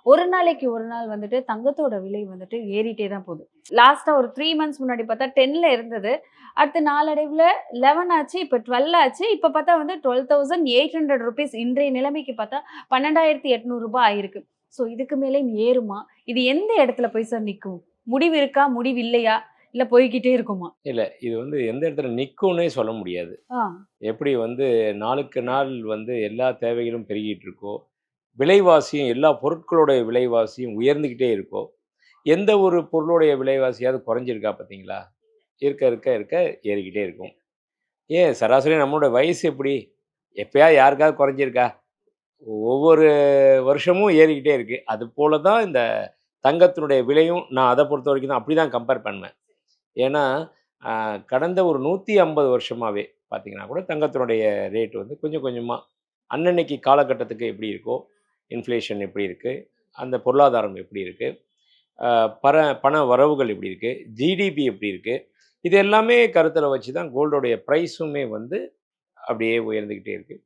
ஒரு நாளைக்கு ஒரு நாள் வந்துட்டு தங்கத்தோட விலை வந்துட்டு ஏறிட்டே தான் போகுது. லாஸ்ட்டா ஒரு 3 மந்த்ஸ் முன்னாடி பார்த்தா 10ல இருந்தது. அடுத்து நாளடைவுல 11 ஆச்சு. இப்ப 12 ஆச்சு. இப்ப பார்த்தா வந்து ₹12,800 இன்றைய நிலைமைக்கு பார்த்தா ரூ. 12,800 ஆயிருக்கு. ஸோ இதுக்கு மேலேயும் ஏறுமா? இது எந்த இடத்துல போய் சார் நிக்கும்? முடிவு இருக்கா? முடிவு இல்லையா? இல்ல போய்க்கிட்டே இருக்குமா? இல்ல. இது வந்து எந்த இடத்துல நிக்கும்னே சொல்ல முடியாது. ஆ. எப்படி வந்து நாளுக்கு நாள் வந்து எல்லா தேவைகளும் பெருகிட்டு இருக்கோ, விலைவாசியும் எல்லா பொருட்களுடைய விலைவாசியும் உயர்ந்துகிட்டே இருக்கோ, எந்த ஒரு பொருளுடைய விலைவாசியாவது குறைஞ்சிருக்கா பார்த்தீங்களா? இருக்க, இருக்க, இருக்க ஏறிக்கிட்டே இருக்கும். ஏன் சராசரியா நம்மளோட வயசு எப்படி? எப்பயாவது யாருக்காவது குறைஞ்சிருக்கா? ஒவ்வொரு வருஷமும் ஏறிக்கிட்டே இருக்கு. அதுபோல தான் இந்த தங்கத்தினுடைய விலையும் நான் அத பொறுத்தவரைக்கும் தான் அப்படி தான் கம்பேர் பண்ணுவேன். ஏன்னா, அ கடந்த ஒரு 150 வருஷமாவே பார்த்தீங்கன்னா கூட தங்கத்தினுடைய ரேட் வந்து கொஞ்சம் கொஞ்சமா அன்னன்னைக்கு காலகட்டத்துக்கு எப்படி இருக்கோ, இன்ஃப்ளேஷன் எப்படி இருக்கு, அந்த பொருளாதாரம் எப்படி இருக்கு, அ பர பண வரவுகள் எப்படி இருக்கு, ஜிடிபி எப்படி இருக்கு, இது எல்லாமே கருத்தில வச்சு தான் கோல்டோடைய பிரைஸுமே வந்து அப்படியே உயர்ந்துகிட்டே இருக்கு.